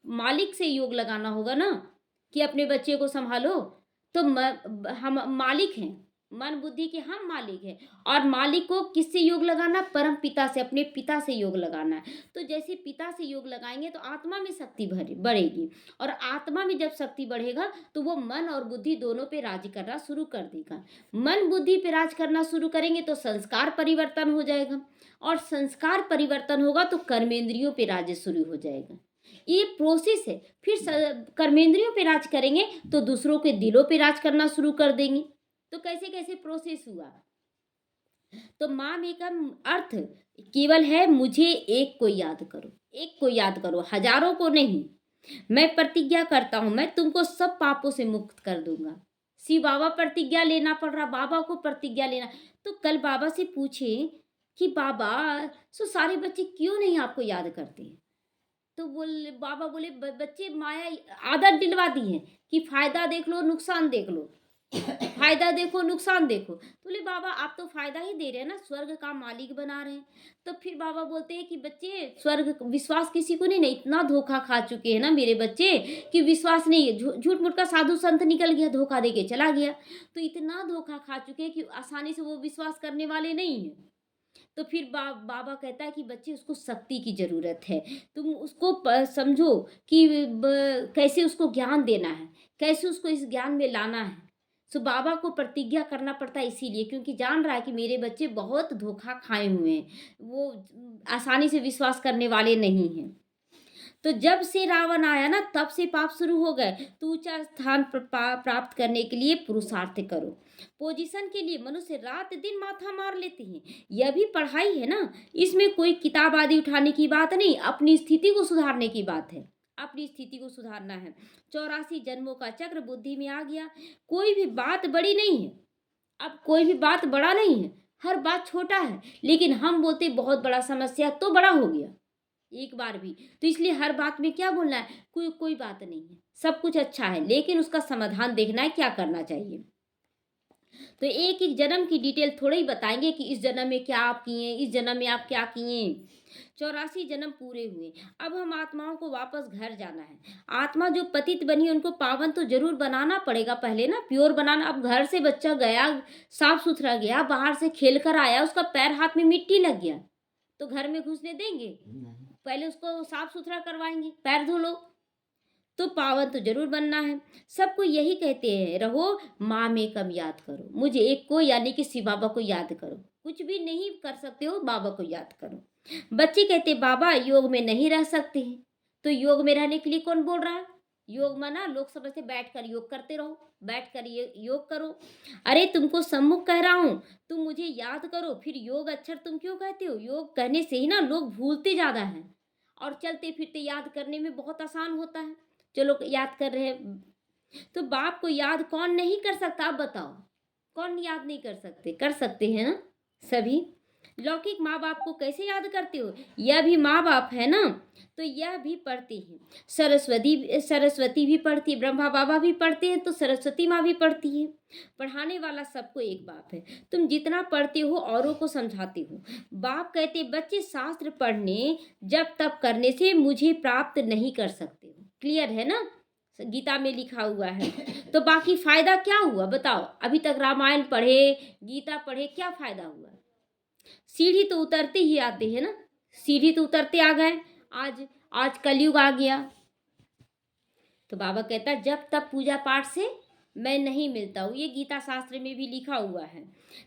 मालिक से योग लगाना होगा ना, कि अपने बच्चे को संभालो। तो हम मालिक हैं, मन बुद्धि के हम मालिक हैं, और मालिक को किससे योग लगाना? परम पिता से, अपने पिता से योग लगाना है। तो जैसे पिता से योग लगाएंगे तो आत्मा में शक्ति बढ़ेगी, और आत्मा में जब शक्ति बढ़ेगा तो वो मन और बुद्धि दोनों पे राज करना शुरू कर देगा। मन बुद्धि पे राज करना शुरू करेंगे तो संस्कार परिवर्तन हो जाएगा, और संस्कार परिवर्तन होगा तो कर्मेंद्रियों पे राज शुरू हो जाएगा। ये प्रोसेस है। फिर कर्मेंद्रियों पे राज करेंगे तो दूसरों के दिलों पे राज करना शुरू कर देंगे। तो कैसे कैसे प्रोसेस हुआ? तो माम एकम अर्थ केवल है मुझे एक को याद करो, एक को याद करो, हजारों को नहीं। मैं प्रतिज्ञा करता हूं मैं तुमको सब पापों से मुक्त कर दूंगा। शिव बाबा प्रतिज्ञा लेना पड़ रहा, बाबा को प्रतिज्ञा लेना। तो कल बाबा से पूछे कि बाबा सो सारे बच्चे क्यों नहीं आपको याद करते? तो बाबा बोले बच्चे माया आदत दिलवा दी है कि फायदा देख लो नुकसान देख लो, फायदा देखो नुकसान देखो। तो बोले बाबा आप तो फायदा ही दे रहे हैं ना, स्वर्ग का मालिक बना रहे हैं। तो फिर बाबा बोलते हैं कि बच्चे स्वर्ग विश्वास किसी को नहीं, इतना धोखा खा चुके हैं ना मेरे बच्चे कि विश्वास नहीं है। झूठ मूठ का साधु संत निकल गया, धोखा दे के चला गया। तो इतना धोखा खा चुके हैं कि आसानी से वो विश्वास करने वाले नहीं है। तो फिर बाबा कहता है कि बच्चे उसको शक्ति की ज़रूरत है, तुम उसको समझो कि कैसे उसको ज्ञान देना है, कैसे उसको इस ज्ञान में लाना है। सो बाबा को प्रतिज्ञा करना पड़ता है इसीलिए, क्योंकि जान रहा है कि मेरे बच्चे बहुत धोखा खाए हुए हैं, वो आसानी से विश्वास करने वाले नहीं हैं। तो जब से रावण आया ना तब से पाप शुरू हो गए। तो ऊंचा स्थान प्राप्त करने के लिए पुरुषार्थ करो। पोजीशन के लिए मनुष्य रात दिन माथा मार लेते हैं। यह भी पढ़ाई है ना, इसमें कोई किताब आदि उठाने की बात नहीं, अपनी स्थिति को सुधारने की बात है। अपनी स्थिति को सुधारना है। 84 जन्मों का चक्र बुद्धि में आ गया। कोई भी बात बड़ी नहीं है। अब कोई भी बात बड़ा नहीं है, हर बात छोटा है। लेकिन हम बोलते बहुत बड़ा समस्या तो बड़ा हो गया एक बार भी। तो इसलिए हर बात में क्या बोलना है, कोई बात नहीं है, सब कुछ अच्छा है, लेकिन उसका समाधान देखना है क्या करना चाहिए। तो एक एक जन्म की डिटेल थोड़ा ही बताएंगे कि इस जन्म में क्या आप किए, इस जन्म में आप क्या किए। 84 जन्म पूरे हुए। अब हम आत्माओं को वापस घर जाना है। आत्मा जो पतित बनी है उनको पावन तो जरूर बनाना पड़ेगा पहले ना, प्योर बनाना। अब घर से बच्चा गया, साफ सुथरा गया, बाहर से खेल कर आया, उसका पैर हाथ में मिट्टी लग गया, तो घर में घुसने देंगे? पहले उसको साफ सुथरा करवाएंगे, पैर धो लो। तो पावन तो जरूर बनना है। सबको यही कहते हैं, रहो माँ में कम याद करो, मुझे एक को यानी कि शिव बाबा को याद करो। कुछ भी नहीं कर सकते हो, बाबा को याद करो। बच्चे कहते बाबा योग में नहीं रह सकते हैं। तो योग में रहने के लिए कौन बोल रहा है? योग माना लोग समझते बैठ कर योग करते रहो, बैठ कर योग करो। अरे तुमको सम्मुख कह रहा हूँ, तुम मुझे याद करो। फिर योग अक्षर तुम क्यों कहते हो? योग कहने से ही ना लोग भूलते ज्यादा हैं, और चलते फिरते याद करने में बहुत आसान होता है। चलो याद कर रहे हैं। तो बाप को याद कौन नहीं कर सकता? आप बताओ, कौन याद नहीं कर सकते? कर सकते हैं ना सभी। लौकिक माँ बाप को कैसे याद करते हो? यह भी माँ बाप है ना, तो यह भी पढ़ते हैं। सरस्वती भी पढ़ती है, ब्रह्मा बाबा भी पढ़ते हैं, तो सरस्वती माँ भी पढ़ती है। पढ़ाने वाला सबको एक बाप है। तुम जितना पढ़ते हो औरों को समझाते हो। बाप कहते बच्चे शास्त्र पढ़ने जब तब करने से मुझे प्राप्त नहीं कर सकते हो। क्लियर है ना, गीता में लिखा हुआ है। तो बाकी फायदा क्या हुआ बताओ? अभी तक रामायण पढ़े, गीता पढ़े, क्या फायदा हुआ? सीढ़ी तो उतरते ही आते हैं ना, सीढ़ी तो उतरते आ गए। आज कलयुग आ गया। तो बाबा कहता है जब तक पूजा पाठ से मैं नहीं मिलता हूँ। ये गीता शास्त्र में भी लिखा हुआ है।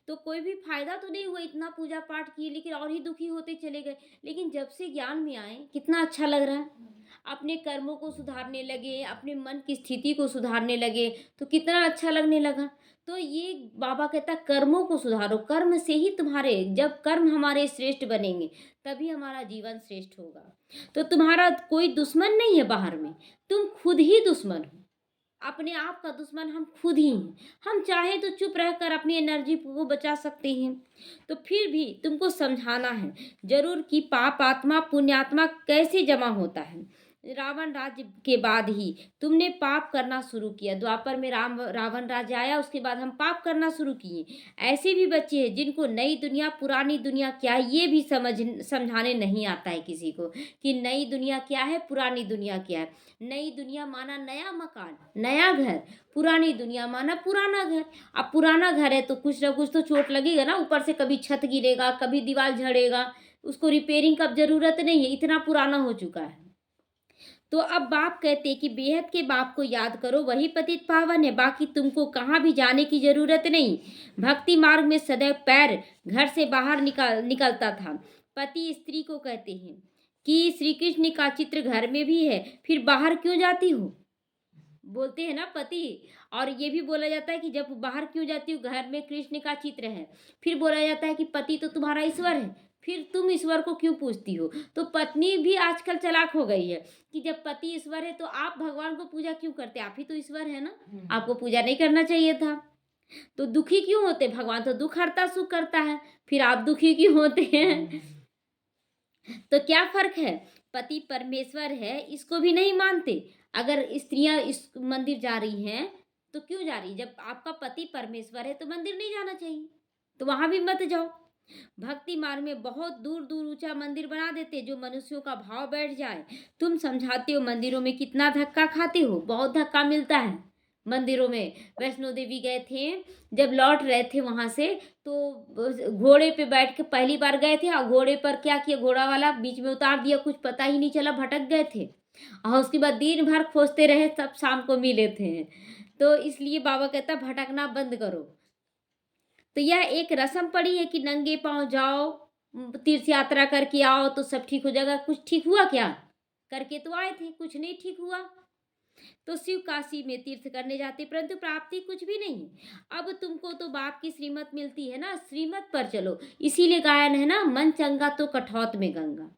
तो कोई भी फायदा तो नहीं हुआ, इतना पूजा पाठ किए लेकिन और ही दुखी होते चले गए। लेकिन जब से ज्ञान में आए कितना अच्छा लग रहा है। अपने कर्मों को सुधारने लगे, अपने मन की स्थिति को सुधारने लगे, तो कितना अच्छा लगने लगा। तो ये बाबा कहता कर्मों को सुधारो। कर्म से ही तुम्हारे, जब कर्म हमारे श्रेष्ठ बनेंगे तभी हमारा जीवन श्रेष्ठ होगा। तो तुम्हारा कोई दुश्मन नहीं है बाहर में, तुम खुद ही दुश्मन हो। अपने आप का दुश्मन हम खुद ही हैं। हम चाहे तो चुप रहकर अपनी एनर्जी को बचा सकते हैं। तो फिर भी तुमको समझाना है जरूर कि पाप आत्मा पुण्यात्मा कैसे जमा होता है। रावण राज्य के बाद ही तुमने पाप करना शुरू किया। द्वापर में रावण राज्य आया, उसके बाद हम पाप करना शुरू किए। ऐसे भी बच्चे हैं जिनको नई दुनिया पुरानी दुनिया क्या है ये भी समझाने नहीं आता है किसी को, कि नई दुनिया क्या है, पुरानी दुनिया क्या है। नई दुनिया माना नया मकान, नया घर, पुरानी दुनिया माना पुराना घर। अब पुराना घर है तो कुछ ना कुछ तो चोट लगेगा ना, ऊपर से कभी छत गिरेगा, कभी दीवार झड़ेगा, उसको रिपेयरिंग का जरूरत नहीं है, इतना पुराना हो चुका है। तो अब बाप कहते कि बेहद के बाप को याद करो, वही पतित पावन है, बाकी तुमको कहाँ भी जाने की जरूरत नहीं। भक्ति मार्ग में सदैव पैर घर से बाहर निकलता था। पति स्त्री को कहते हैं कि श्री कृष्ण का चित्र घर में भी है, फिर बाहर क्यों जाती हो? बोलते हैं ना पति। और ये भी बोला जाता है कि जब बाहर क्यों जाती हो, घर में कृष्ण का चित्र है। फिर बोला जाता है कि पति तो तुम्हारा ईश्वर है, फिर तुम ईश्वर को क्यों पूजती हो? तो पत्नी भी आजकल चालाक हो गई है कि जब पति ईश्वर है तो आप भगवान को पूजा क्यों करते? आप ही तो ईश्वर है ना, आपको पूजा नहीं करना चाहिए था। तो दुखी क्यों होते? भगवान तो दुख हरता सुख करता है, फिर आप दुखी क्यों होते हैं? तो क्या फर्क है? पति परमेश्वर है इसको भी नहीं मानते। अगर स्त्रियां इस मंदिर जा रही हैं तो क्यों जा रही? जब आपका पति परमेश्वर है तो मंदिर नहीं जाना चाहिए, तो वहां भी मत जाओ। भक्ति मार्ग में बहुत दूर दूर ऊंचा मंदिर बना देते जो मनुष्यों का भाव बैठ जाए। तुम समझाते हो मंदिरों में कितना धक्का खाते हो, बहुत धक्का मिलता है मंदिरों में। वैष्णो देवी गए थे, जब लौट रहे थे वहां से तो घोड़े पे बैठ के पहली बार गए थे, और घोड़े पर क्या किया, घोड़ा वाला बीच में उतार दिया, कुछ पता ही नहीं चला, भटक गए थे। और उसके बाद दिन भर खोजते रहे, तब शाम को मिले थे। तो इसलिए बाबा कहता भटकना बंद करो। तो यह एक रस्म पड़ी है कि नंगे पांव जाओ, तीर्थ यात्रा करके आओ तो सब ठीक हो जाएगा। कुछ ठीक हुआ क्या? करके तो आए थे, कुछ नहीं ठीक हुआ तो शिव काशी में तीर्थ करने जाते, परंतु प्राप्ति कुछ भी नहीं है। अब तुमको तो बाप की श्रीमत मिलती है ना, श्रीमत पर चलो। इसीलिए गायन है ना, मन चंगा तो कठौत में गंगा।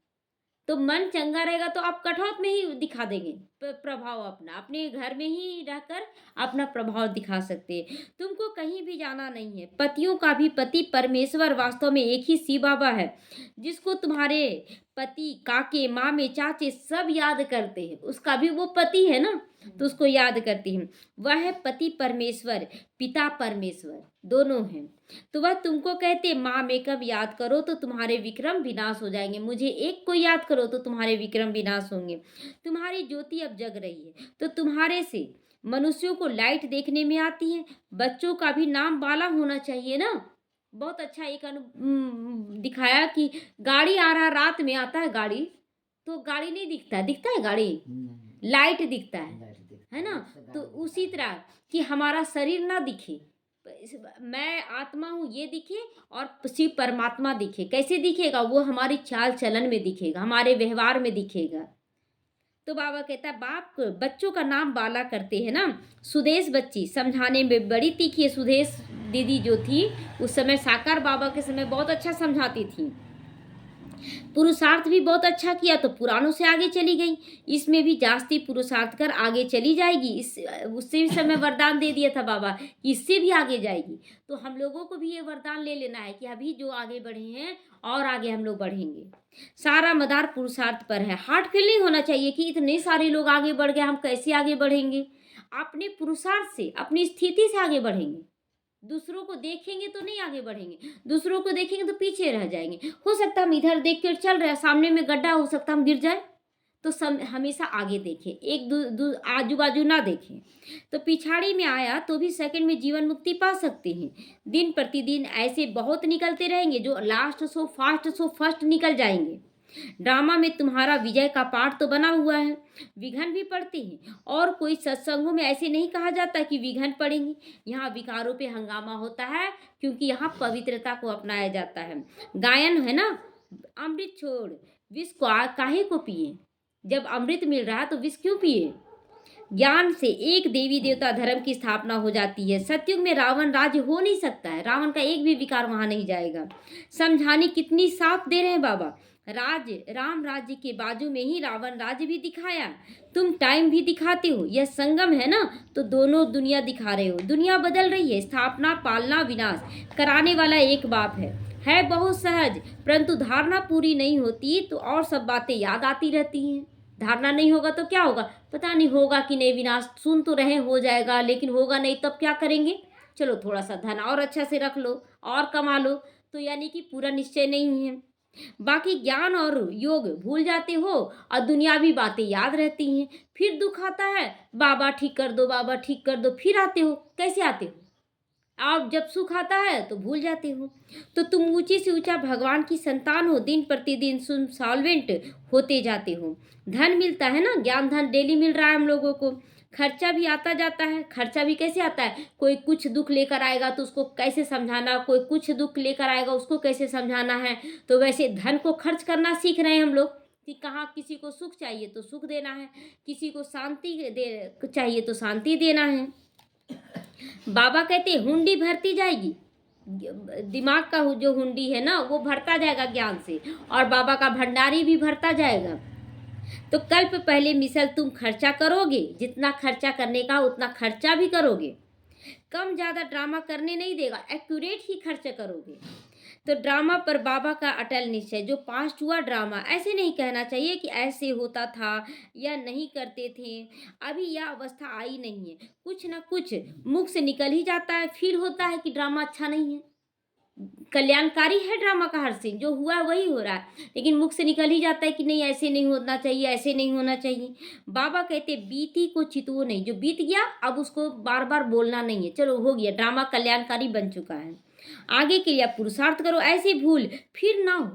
तो मन चंगा रहेगा तो आप कठौत में ही दिखा देंगे प्रभाव अपना, अपने घर में ही रहकर अपना प्रभाव दिखा सकते हैं। तुमको कहीं भी जाना नहीं है। पतियों का भी पति परमेश्वर वास्तव में एक ही शिव बाबा है, जिसको तुम्हारे पति, काके, मामे, चाचे सब याद करते हैं। उसका भी वो पति है ना, तो उसको याद करती हैं। वह है पति परमेश्वर, पिता परमेश्वर, दोनों हैं। तो वह तुमको कहते माँ मेकअप याद करो तो तुम्हारे विक्रम विनाश हो जाएंगे, मुझे एक को याद करो तो तुम्हारे विक्रम विनाश होंगे। तुम्हारी ज्योति अब जग रही है तो तुम्हारे से मनुष्यों को लाइट देखने में आती है। बच्चों का भी नाम बाला होना चाहिए ना। बहुत अच्छा एक दिखाया कि गाड़ी आ रहा, रात में आता है गाड़ी, तो गाड़ी नहीं दिखता, दिखता है गाड़ी, लाइट दिखता है ना। तो उसी तरह कि हमारा शरीर ना दिखे, मैं आत्मा हूँ ये दिखे और शिव परमात्मा दिखे। कैसे दिखेगा? वो हमारी चाल चलन में दिखेगा, हमारे व्यवहार में दिखेगा। तो बाबा कहता है बाप बच्चों का नाम बाला करते हैं ना। सुदेश बच्ची समझाने में बड़ी तीखी है। सुदेश दीदी जो थी उस समय साकार बाबा के समय बहुत अच्छा समझाती थी। पुरुषार्थ भी बहुत अच्छा किया तो पुरानों से आगे चली गई। इसमें भी जास्ती पुरुषार्थ कर आगे चली जाएगी। उससे भी समय वरदान दे दिया था बाबा कि इससे भी आगे जाएगी। तो हम लोगों को भी ये वरदान ले लेना है कि अभी जो आगे बढ़े हैं और आगे हम लोग बढ़ेंगे। सारा मदार पुरुषार्थ पर है। हार्ट फील नहीं होना चाहिए कि इतने सारे लोग आगे बढ़ गए, हम कैसे आगे बढ़ेंगे। अपने पुरुषार्थ से, अपनी स्थिति से आगे बढ़ेंगे। दूसरों को देखेंगे तो नहीं आगे बढ़ेंगे, दूसरों को देखेंगे तो पीछे रह जाएंगे। हो सकता हम इधर देख कर चल रहे हैं, सामने में गड्ढा, हो सकता हम गिर जाए। तो हमेशा आगे देखें, एक आजू बाजू ना देखें। तो पिछाड़ी में आया तो भी सेकंड में जीवन मुक्ति पा सकते हैं। दिन प्रतिदिन ऐसे बहुत निकलते रहेंगे जो last so fast so first निकल जाएंगे। ड्रामा में तुम्हारा विजय का पाठ तो बना हुआ है। विघन भी पड़ते हैं और कोई सत्संगों में ऐसे नहीं कहा जाता कि विघन पड़ेंगे। यहाँ विकारों पे हंगामा होता है क्योंकि यहाँ पवित्रता को अपनाया जाता है। गायन है ना, अमृत छोड़ विष को काहे को पिए। जब अमृत मिल रहा है तो विष क्यों पिए। ज्ञान से एक देवी देवता धर्म की स्थापना हो जाती है। सतयुग में रावण राज्य हो नहीं सकता है, रावण का एक भी विकार वहां नहीं जाएगा। समझाने कितनी साफ दे रहे हैं बाबा। राम राज्य के बाजू में ही रावण राज्य भी दिखाया। तुम टाइम भी दिखाते हो, यह संगम है ना, तो दोनों दुनिया दिखा रहे हो। दुनिया बदल रही है, स्थापना पालना विनाश कराने वाला एक बाप है बहुत सहज, परंतु धारणा पूरी नहीं होती तो और सब बातें याद आती रहती हैं। धारणा नहीं होगा तो क्या होगा, पता नहीं होगा कि नहीं, विनाश सुन तो रहे हो जाएगा, लेकिन होगा नहीं तब क्या करेंगे। चलो थोड़ा सा धन और अच्छा से रख लो और कमा लो, तो यानी कि पूरा निश्चय नहीं है। बाकी ज्ञान और योग भूल जाते हो और दुनियावी बातें याद रहती हैं। फिर दुख आता है, बाबा ठीक कर दो, बाबा ठीक कर दो, फिर आते हो। कैसे आते हो आप? जब सुख आता है तो भूल जाते हो। तो तुम ऊंचे से ऊंचा भगवान की संतान हो, दिन प्रतिदिन सॉल्वेंट होते जाते हो। धन मिलता है ना, ज्ञान धन डेली मिल रहा है हम लोगों को। खर्चा भी आता जाता है। खर्चा भी कैसे आता है, कोई कुछ दुख लेकर आएगा तो उसको कैसे समझाना, कोई कुछ दुख लेकर आएगा उसको कैसे समझाना है। तो वैसे धन को खर्च करना सीख रहे हैं हम लोग कि कहाँ किसी को सुख चाहिए तो सुख देना है, किसी को शांति चाहिए तो शांति देना है। बाबा कहते हैं हुंडी भरती जाएगी। दिमाग का जो हुंडी है ना वो भरता जाएगा ज्ञान से, और बाबा का भंडारी भी भरता जाएगा। तो कल्प पहले मिसल तुम खर्चा करोगे, जितना खर्चा करने का उतना खर्चा भी करोगे। कम ज़्यादा ड्रामा करने नहीं देगा, एक्यूरेट ही खर्च करोगे। तो ड्रामा पर बाबा का अटल निश्चय। जो पास्ट हुआ ड्रामा, ऐसे नहीं कहना चाहिए कि ऐसे होता था या नहीं करते थे, अभी यह अवस्था आई नहीं है। कुछ ना कुछ मुख से निकल ही जाता है, फील होता है कि ड्रामा अच्छा नहीं है। कल्याणकारी है ड्रामा का हर सीन, जो हुआ वही हो रहा है, लेकिन मुख से निकल ही जाता है कि नहीं ऐसे नहीं होना चाहिए, ऐसे नहीं होना चाहिए। बाबा कहते बीती को चितो नहीं, जो बीत गया अब उसको बार बार बोलना नहीं है। चलो हो गया, ड्रामा कल्याणकारी बन चुका है। आगे के लिए आप पुरुषार्थ करो, ऐसे भूल फिर ना हो।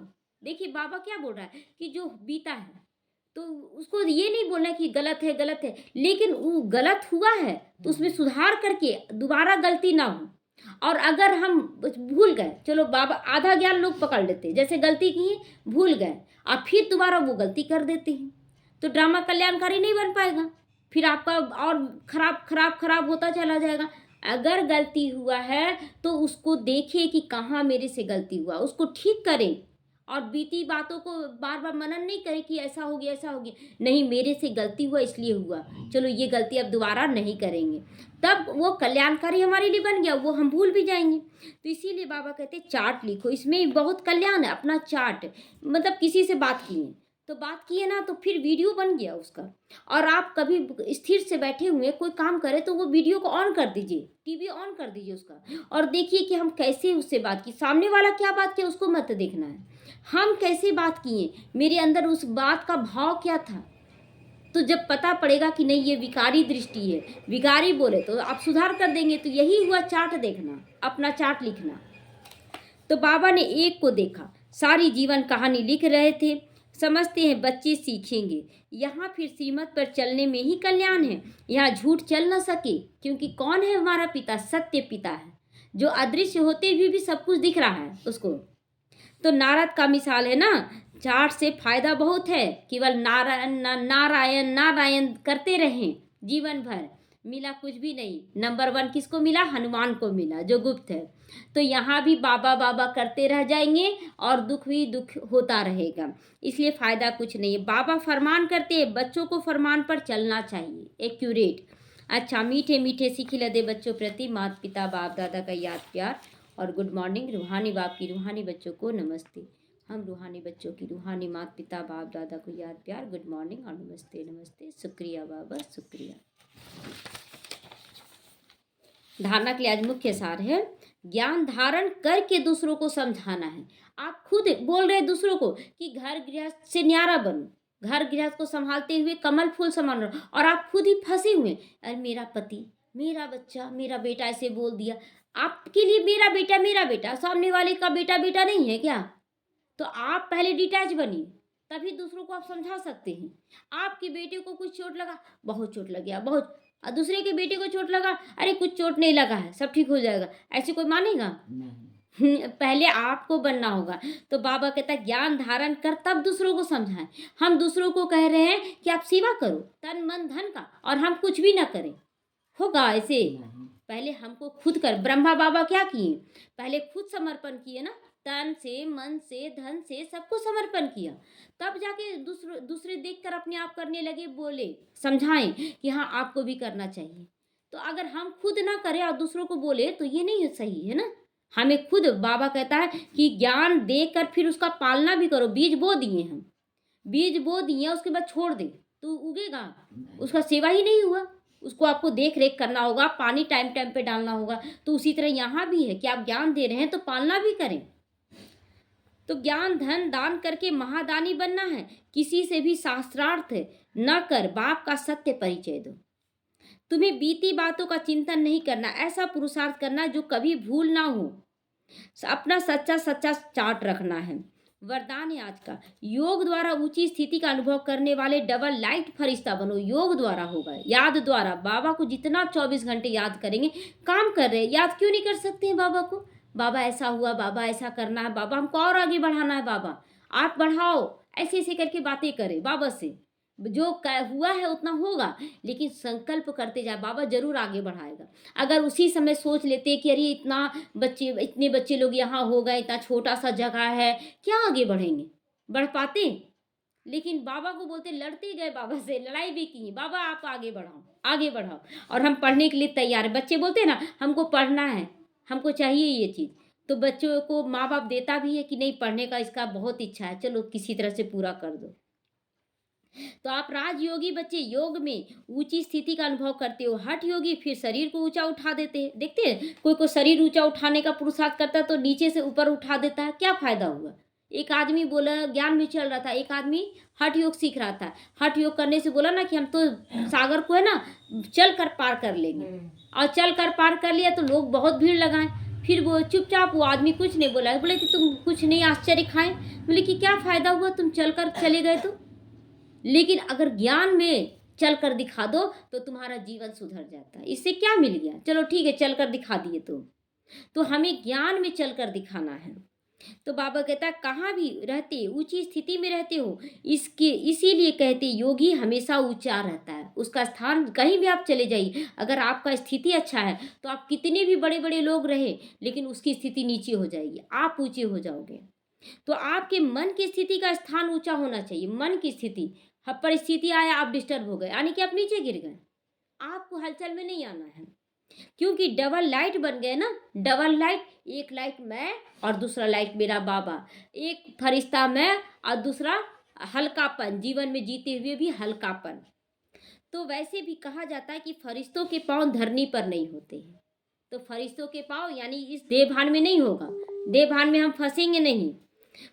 देखिए बाबा क्या बोल रहा है कि जो बीता है तो उसको ये नहीं बोलना कि गलत है गलत है, लेकिन वो गलत हुआ है तो उसमें सुधार करके दोबारा गलती ना हो। और अगर हम भूल गए, चलो बाबा आधा ज्ञान लोग पकड़ लेते हैं, जैसे गलती की भूल गए और फिर दोबारा वो गलती कर देते हैं, तो ड्रामा कल्याणकारी नहीं बन पाएगा, फिर आपका और खराब खराब खराब होता चला जाएगा। अगर गलती हुआ है तो उसको देखिए कि कहाँ मेरे से गलती हुआ, उसको ठीक करें और बीती बातों को बार बार मनन नहीं करें कि ऐसा हो गया ऐसा हो गया, नहीं मेरे से गलती हुआ इसलिए हुआ, चलो ये गलती अब दोबारा नहीं करेंगे, तब वो कल्याणकारी हमारे लिए बन गया, वो हम भूल भी जाएंगे। तो इसीलिए बाबा कहते हैं चार्ट लिखो, इसमें बहुत कल्याण है। अपना चार्ट, मतलब किसी से बात किए तो बात किए ना, तो फिर वीडियो बन गया उसका, और आप कभी स्थिर से बैठे हुए कोई काम करें तो वो वीडियो को ऑन कर दीजिए, टीवी ऑन कर दीजिए उसका, और देखिए कि हम कैसे उससे बात की, सामने वाला क्या बात किया उसको मत देखना है, हम कैसे बात किए, मेरे अंदर उस बात का भाव क्या था। तो जब पता पड़ेगा कि नहीं ये विकारी दृष्टि है, विकारी बोले तो आप सुधार कर देंगे। तो यही हुआ चार्ट देखना, अपना चार्ट लिखना। तो बाबा ने एक को देखा, सारी जीवन कहानी लिख रहे थे। समझते हैं बच्चे सीखेंगे, यहाँ फिर श्रीमत पर चलने में ही कल्याण है, यहाँ झूठ चल न सके, क्योंकि कौन है हमारा पिता? सत्य पिता है, जो अदृश्य होते हुए भी सब कुछ दिख रहा है उसको। तो नारद का मिसाल है ना, चार्ट से फायदा बहुत है, केवल नारायण नारायण नारायण करते रहें जीवन भर, मिला कुछ भी नहीं। नंबर 1 किसको मिला? हनुमान को मिला, जो गुप्त है। तो यहाँ भी बाबा बाबा करते रह जाएंगे और दुख भी दुख होता रहेगा, इसलिए फ़ायदा कुछ नहीं है। बाबा फरमान करते हैं, बच्चों को फरमान पर चलना चाहिए, एक्यूरेट। अच्छा, मीठे मीठे सीखी लदे बच्चों प्रति माता पिता बाप दादा का याद प्यार और गुड मॉर्निंग। रूहानी बाप की रूहानी बच्चों को नमस्ते। हम रूहानी बच्चों की रूहानी माता पिता बाप दादा को याद प्यार, गुड मॉर्निंग और नमस्ते नमस्ते। शुक्रिया बाबा, शुक्रिया। धारणा के लिए आज मुख्य सार है, ज्ञान धारण करके दूसरों को समझाना है। आप खुद बोल रहे दूसरों को कि घर गृहस्थ से न्यारा बनो, घर गृहस्थ को संभालते हुए कमल फूल समान रहो, और आप खुद ही फंसे हुए, अरे मेरा पति, मेरा बच्चा, मेरा बेटा ऐसे बोल दिया। आपके लिए मेरा बेटा, सामने वाले का बेटा बेटा नहीं है क्या? तो आप पहले डिटैच बनिए, तभी दूसरों को आप समझा सकते हैं। आपके बेटे को कुछ चोट लगा, बहुत चोट लग गया, बहुत, और दूसरे के बेटे को चोट लगा, अरे कुछ चोट नहीं लगा है, सब ठीक हो जाएगा, ऐसे कोई मानेगा? पहले आपको बनना होगा। तो बाबा कहता है ज्ञान धारण कर तब दूसरों को समझाएं। हम दूसरों को कह रहे हैं कि आप सेवा करो तन मन धन का, और हम कुछ भी ना करें, होगा ऐसे? पहले हमको खुद कर, ब्रह्मा बाबा क्या किए? पहले खुद समर्पण किए ना, तन से मन से धन से सबको समर्पण किया, तब जाके दूसरे देखकर अपने आप करने लगे, बोले समझाएं कि हाँ आपको भी करना चाहिए। तो अगर हम खुद ना करें और दूसरों को बोले तो ये नहीं सही है ना। हमें खुद, बाबा कहता है कि ज्ञान देकर फिर उसका पालना भी करो। बीज बो दिए, हम बीज बो दिए, उसके बाद छोड़ दे तो उगेगा? उसका सेवा ही नहीं हुआ। उसको आपको देख रेख करना होगा, पानी टाइम टाइम पे डालना होगा। तो उसी तरह यहाँ भी है कि आप ज्ञान दे रहे हैं तो पालना भी करें। तो ज्ञान धन दान करके महादानी बनना है। किसी से भी शास्त्रार्थ न कर बाप का सत्य परिचय दो। तुम्हें बीती बातों का चिंतन नहीं करना, ऐसा पुरुषार्थ करना जो कभी भूल ना हो। अपना सच्चा सच्चा चार्ट रखना है। वरदान है आज का, योग द्वारा ऊंची स्थिति का अनुभव करने वाले डबल लाइट फरिश्ता बनो। योग द्वारा होगा, याद द्वारा। बाबा को जितना 24 घंटे याद करेंगे, काम कर रहे, याद क्यों नहीं कर सकते हैं बाबा को? बाबा ऐसा हुआ, बाबा ऐसा करना है, बाबा हमको और आगे बढ़ाना है, बाबा आप बढ़ाओ, ऐसे ऐसे करके बातें करें बाबा से। जो हुआ है उतना होगा, लेकिन संकल्प करते जाए, बाबा जरूर आगे बढ़ाएगा। अगर उसी समय सोच लेते कि अरे इतने बच्चे लोग यहाँ हो गए, इतना छोटा सा जगह है, क्या आगे बढ़ेंगे? बढ़ पाते? लेकिन बाबा को बोलते, लड़ते गए बाबा से, लड़ाई भी की, बाबा आप आगे बढ़ाओ, आगे बढ़ाओ। और हम पढ़ने के लिए तैयार है। बच्चे बोलते हैं ना, हमको पढ़ना है, हमको चाहिए ये चीज़, तो बच्चों को माँ बाप देता भी है कि नहीं पढ़ने का इसका बहुत इच्छा है, चलो किसी तरह से पूरा कर दो। तो आप राजयोगी बच्चे योग में ऊंची स्थिति का अनुभव करते हो। हठ योगी फिर शरीर को ऊंचा उठा देते हैं। देखते हैं कोई को शरीर ऊंचा उठाने का पुरुषार्थ करता है तो नीचे से ऊपर उठा देता है, क्या फायदा हुआ? एक आदमी बोला ज्ञान में चल रहा था, एक आदमी हठ योग सीख रहा था। हठ योग करने से बोला ना कि हम तो सागर को है ना चल कर पार कर लेंगे, और चल कर पार कर लिया तो लोग बहुत भीड़ लगाए। फिर वो चुपचाप, वो आदमी कुछ नहीं बोला, बोले कि तुम कुछ नहीं आश्चर्य खाएं। बोले कि क्या फायदा हुआ, तुम चल कर चले गए तो। लेकिन अगर ज्ञान में चल कर दिखा दो तो तुम्हारा जीवन सुधर जाता है। इससे क्या मिल गया? चलो ठीक है, चल कर दिखा दिए तो हमें ज्ञान में चल कर दिखाना है। तो बाबा कहता है कहाँ भी रहते ऊंची स्थिति में रहते हो, इसके इसीलिए कहते योगी हमेशा ऊंचा रहता है, उसका स्थान कहीं भी आप चले जाइए, अगर आपका स्थिति अच्छा है तो आप कितने भी बड़े बड़े लोग रहे लेकिन उसकी स्थिति नीचे हो जाएगी, आप ऊंचे हो जाओगे। तो आपके मन की स्थिति का स्थान ऊंचा होना चाहिए। मन की स्थिति, परिस्थिति आया आप डिस्टर्ब हो गए यानी कि आप नीचे गिर गए, आपको हलचल में नहीं आना है, क्योंकि डबल लाइट बन गए ना। डबल लाइट, एक लाइट मैं और दूसरा लाइट मेरा बाबा, एक फरिश्ता मैं और दूसरा हल्कापन, जीवन में जीते हुए भी हल्कापन। तो वैसे भी कहा जाता है कि फरिश्तों के पांव धरनी पर नहीं होते हैं, तो फरिश्तों के पांव यानी इस देहभान में नहीं होगा, देहभान में हम फंसेंगे नहीं।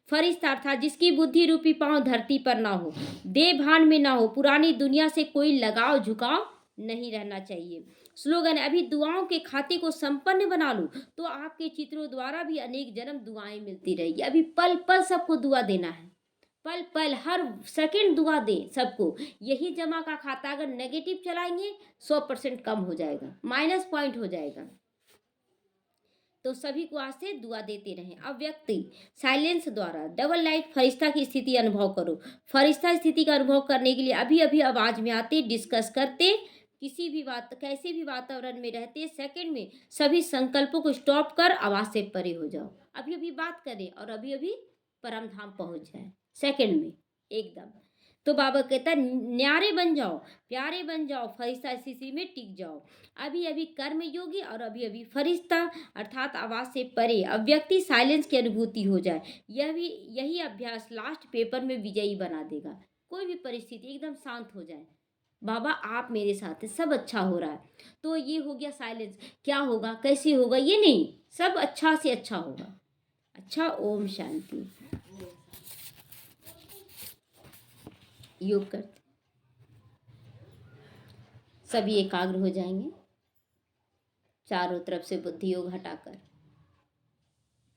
फरिश्ता अर्थात जिसकी बुद्धि रूपी पांव धरती पर ना हो, देहभान में ना हो, पुरानी दुनिया से कोई लगाव झुकाव नहीं रहना चाहिए। स्लोगन है, अभी दुआओं के खाते को संपन्न बना लो तो आपके चित्रों द्वारा भी अनेक जन्म दुआएं मिलती रहेगी। अभी पल पल सबको दुआ देना है, पल पल हर सेकंड दुआ दे सबको। यही जमा का खाता अगर नेगेटिव चलाएंगे 100% कम हो जाएगा, माइनस पॉइंट हो जाएगा। तो सभी को आज से दुआ देते रहें। अब व्यक्ति साइलेंस द्वारा डबल लाइट फरिश्ता की स्थिति अनुभव करो। फरिश्ता स्थिति का अनुभव करने के लिए अभी अभी आवाज में आते, डिस्कस करते, किसी भी बात कैसे भी वातावरण में रहते, सेकंड में सभी संकल्पों को स्टॉप कर आवाज से परे हो जाओ। अभी अभी बात करें और अभी अभी परम धाम पहुंच जाए, सेकंड में एकदम। तो बाबा कहता है न्यारे बन जाओ, प्यारे बन जाओ, फरिश्ता स्थिति में टिक जाओ। अभी अभी कर्म योगी और अभी अभी फरिश्ता अर्थात आवाज से परे, अब व्यक्ति साइलेंस की अनुभूति हो जाए। यही अभ्यास लास्ट पेपर में विजयी बना देगा। कोई भी परिस्थिति एकदम शांत हो जाए, बाबा आप मेरे साथ हैं, सब अच्छा हो रहा है। तो ये हो गया साइलेंस। क्या होगा कैसे होगा ये नहीं, सब अच्छा से अच्छा होगा। अच्छा, ओम शांति। योग करते सभी एकाग्र हो जाएंगे, चारों तरफ से बुद्धि योग हटाकर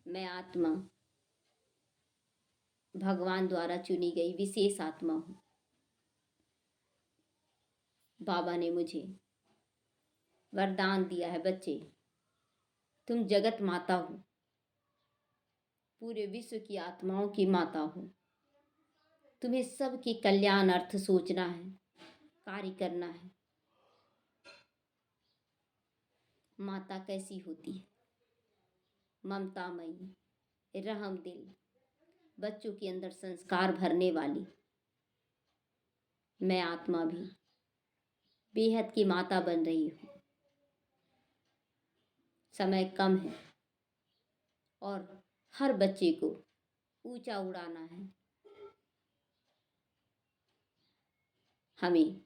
मैं आत्मा भगवान द्वारा चुनी गई विशेष आत्मा हूं। बाबा ने मुझे वरदान दिया है, बच्चे तुम जगत माता हो, पूरे विश्व की आत्माओं की माता हो। तुम्हें सबके कल्याण अर्थ सोचना है, कार्य करना है। माता कैसी होती है? ममतामयी, रहम दिल, बच्चों के अंदर संस्कार भरने वाली। मैं आत्मा भी बेहद की माता बन रही हूँ। समय कम है और हर बच्चे को ऊंचा उड़ाना है। हमें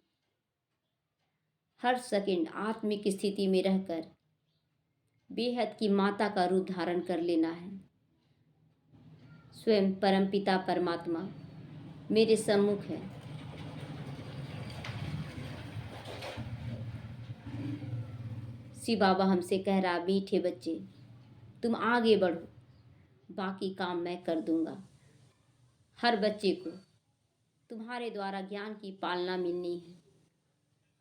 हर सेकंड आत्मिक स्थिति में रहकर बेहद की माता का रूप धारण कर लेना है। स्वयं परमपिता परमात्मा मेरे सम्मुख है। शिव बाबा हमसे कह रहा, मीठे बच्चे तुम आगे बढ़ो, बाकी काम मैं कर दूंगा। हर बच्चे को तुम्हारे द्वारा ज्ञान की पालना मिलनी है,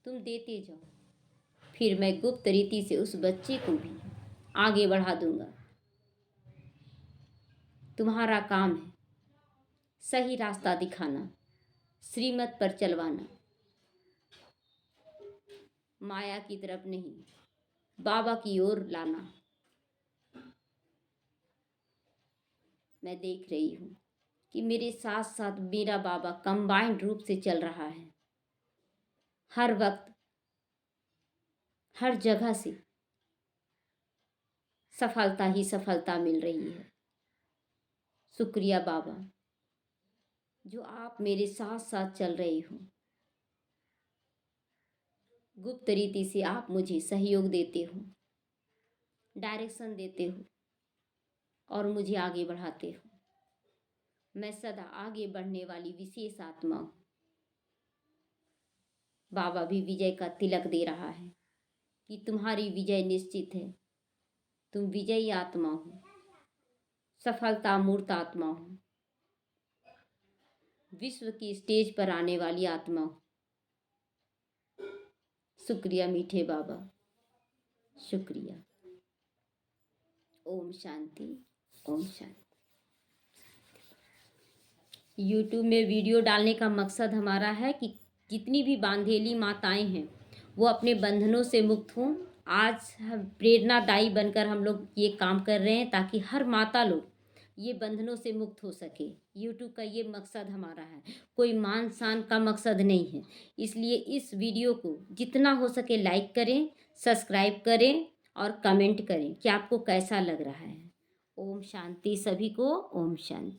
तुम देते जाओ, फिर मैं गुप्त रीति से उस बच्चे को भी आगे बढ़ा दूंगा। तुम्हारा काम है सही रास्ता दिखाना, श्रीमत पर चलवाना, माया की तरफ नहीं, बाबा की ओर लाना। मैं देख रही हूँ कि मेरे साथ साथ मेरा बाबा कंबाइंड रूप से चल रहा है। हर वक्त हर जगह से सफलता ही सफलता मिल रही है। शुक्रिया बाबा, जो आप मेरे साथ साथ चल रहे हो। गुप्त रीति से आप मुझे सहयोग देते हो, डायरेक्शन देते हो और मुझे आगे बढ़ाते हो। मैं सदा आगे बढ़ने वाली विशेष आत्मा हूँ। बाबा भी विजय का तिलक दे रहा है कि तुम्हारी विजय निश्चित है। तुम विजयी आत्मा हो, सफलता मूर्त आत्मा हो, विश्व की स्टेज पर आने वाली आत्मा हो। शुक्रिया मीठे बाबा, शुक्रिया। ओम शांति, ओम शांति। यूट्यूब में वीडियो डालने का मकसद हमारा है कि जितनी भी बांधेली माताएं हैं वो अपने बंधनों से मुक्त हों। आज हम प्रेरणादायी बनकर हम लोग ये काम कर रहे हैं ताकि हर माता लोग ये बंधनों से मुक्त हो सके। यूट्यूब का ये मकसद हमारा है, कोई मान शान का मकसद नहीं है। इसलिए इस वीडियो को जितना हो सके लाइक करें, सब्सक्राइब करें और कमेंट करें कि आपको कैसा लग रहा है। ओम शांति सभी को। ओम शांति।